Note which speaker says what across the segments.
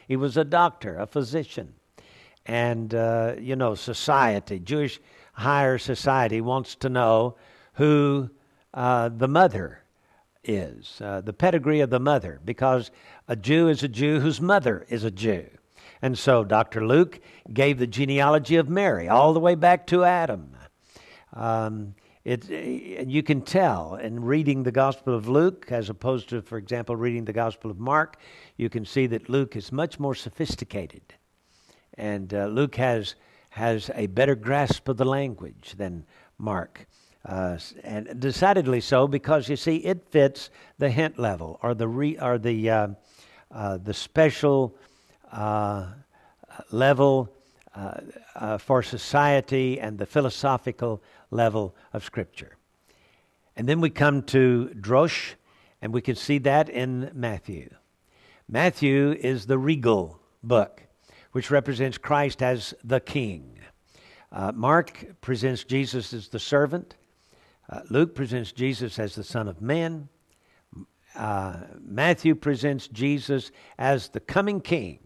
Speaker 1: He was a doctor, a physician. And, society, Jewish higher society wants to know who the mother is, the pedigree of the mother, because a Jew is a Jew whose mother is a Jew. And so Dr. Luke gave the genealogy of Mary all the way back to Adam. You can tell in reading the Gospel of Luke, as opposed to, for example, reading the Gospel of Mark, you can see that Luke is much more sophisticated. And Luke has a better grasp of the language than Mark. And decidedly so, because you see, it fits the hint level or the special level for society and the philosophical level of Scripture. And then we come to Drosh, and we can see that in Matthew. Matthew is the regal book, which represents Christ as the King. Mark presents Jesus as the servant. Luke presents Jesus as the Son of Man. Matthew presents Jesus as the coming King.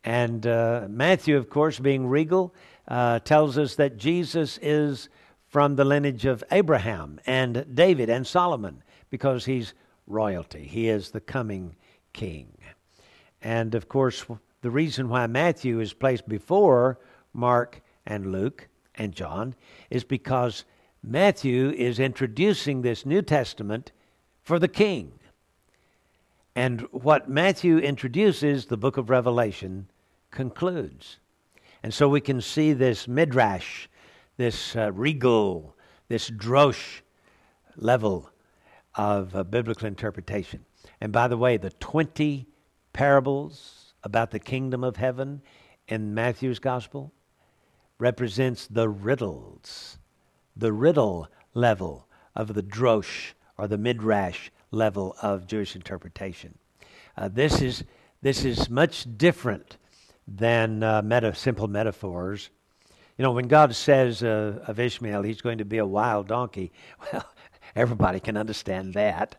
Speaker 1: And Matthew, of course, being regal, tells us that Jesus is from the lineage of Abraham and David and Solomon, because he's royalty. He is the coming King. And, of course, the reason why Matthew is placed before Mark and Luke and John is because Matthew is introducing this New Testament for the King. And what Matthew introduces, the book of Revelation concludes. And so we can see this midrash, this regal, this drosh level of biblical interpretation. And by the way, the 20 parables about the kingdom of heaven in Matthew's gospel represents the riddles, the riddle level of the drosh or the midrash level of Jewish interpretation. This is much different than simple metaphors. You know, when God says of Ishmael, he's going to be a wild donkey, well, everybody can understand that,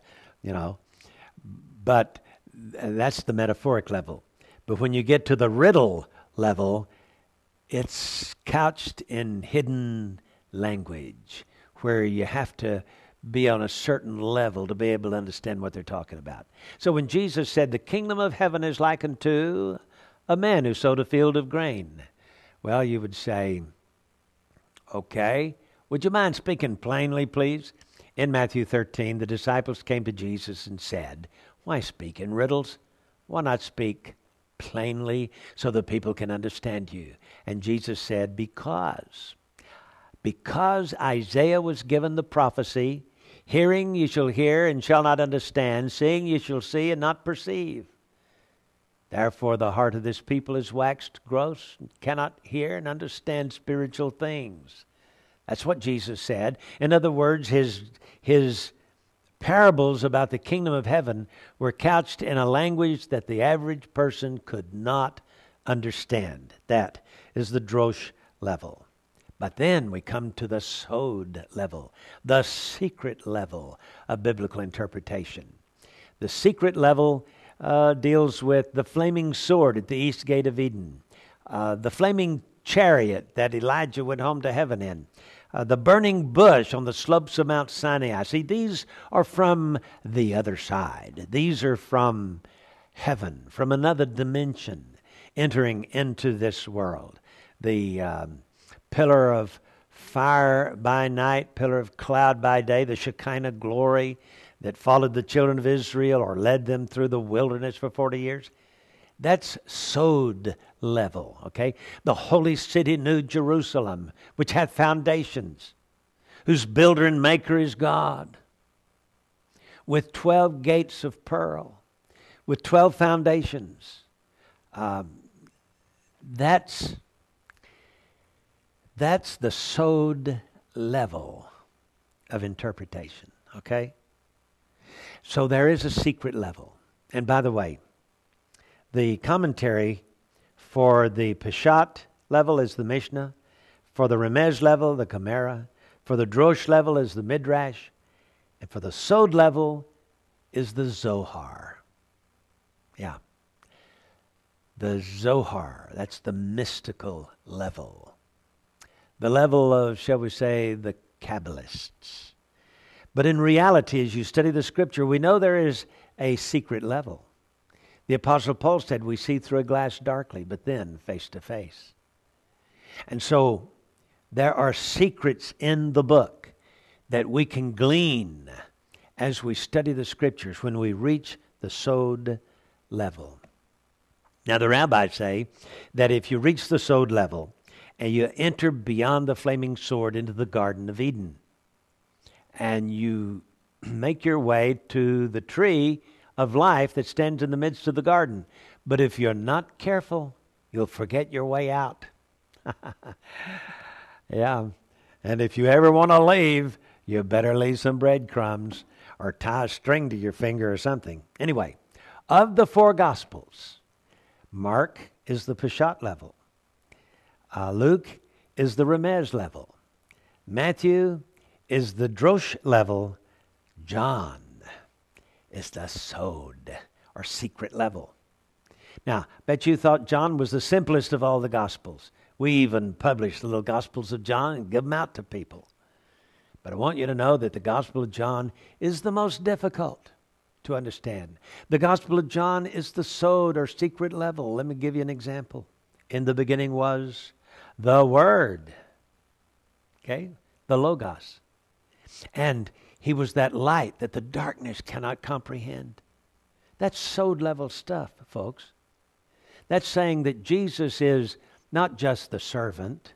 Speaker 1: but that's the metaphoric level. But when you get to the riddle level, it's couched in hidden language where you have to be on a certain level to be able to understand what they're talking about. So when Jesus said, the kingdom of heaven is like unto a man who sowed a field of grain, well, you would say, okay, would you mind speaking plainly, please? In Matthew 13, the disciples came to Jesus and said, why speak in riddles? Why not speak plainly so that people can understand you? And Jesus said, because Isaiah was given the prophecy, hearing you shall hear and shall not understand, seeing you shall see and not perceive. Therefore the heart of this people is waxed gross, and cannot hear and understand spiritual things. That's what Jesus said. In other words, his parables about the kingdom of heaven were couched in a language that the average person could not understand. That is the drosh level. But then we come to the sod level, the secret level of biblical interpretation. The secret level deals with the flaming sword at the east gate of Eden, the flaming chariot that Elijah went home to heaven in, the burning bush on the slopes of Mount Sinai. See, these are from the other side. These are from heaven, from another dimension, entering into this world. The pillar of fire by night, pillar of cloud by day, the Shekinah glory that followed the children of Israel or led them through the wilderness for 40 years. That's sod level, okay? The holy city, New Jerusalem, which hath foundations, whose builder and maker is God, with 12 gates of pearl, with 12 foundations. That's the sod level of interpretation, okay? So there is a secret level. And by the way, the commentary for the Peshat level is the Mishnah. For the Remez level, the Gemara. For the Drosh level is the Midrash. And for the Sod level is the Zohar. Yeah. the Zohar. That's the mystical level. The level of, shall we say, the Kabbalists. But in reality, as you study the Scripture, we know there is a secret level. The Apostle Paul said, we see through a glass darkly, but then face to face. And so there are secrets in the book that we can glean as we study the Scriptures when we reach the Sod level. Now the rabbis say that if you reach the Sod level and you enter beyond the flaming sword into the Garden of Eden, and you make your way to the tree of life that stands in the midst of the garden. But if you're not careful, you'll forget your way out. Yeah. And if you ever want to leave, you better leave some breadcrumbs or tie a string to your finger or something. Anyway, of the four Gospels, Mark is the Peshat level. Luke is the Remez level. Matthew is the Drosh level. John is the Sod, or secret level. Now, bet you thought John was the simplest of all the Gospels. We even published the little Gospels of John and give them out to people. But I want you to know that the Gospel of John is the most difficult to understand. The Gospel of John is the Sod, or secret level. Let me give you an example. In the beginning was the Word. Okay? The Logos. And he was that light that the darkness cannot comprehend. That's Sod level stuff, folks. That's saying that Jesus is not just the servant,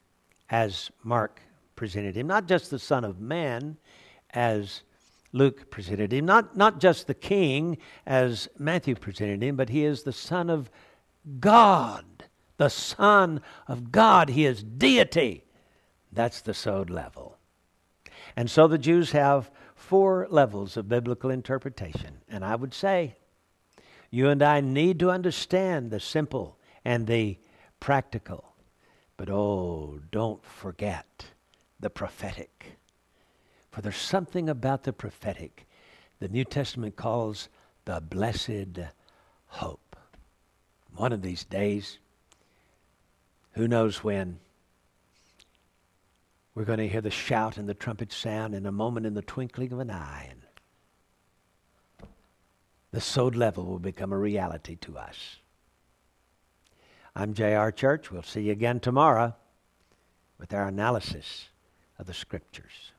Speaker 1: as Mark presented him, not just the Son of Man, as Luke presented him, not just the King, as Matthew presented him, but he is the Son of God, the Son of God. He is deity. That's the Sod level. And so the Jews have four levels of biblical interpretation. And I would say you and I need to understand the simple and the practical. But don't forget the prophetic. For there's something about the prophetic the New Testament calls the blessed hope. One of these days, who knows when, we're going to hear the shout and the trumpet sound in a moment, in the twinkling of an eye. And the Sod level will become a reality to us. I'm J.R. Church. We'll see you again tomorrow with our analysis of the Scriptures.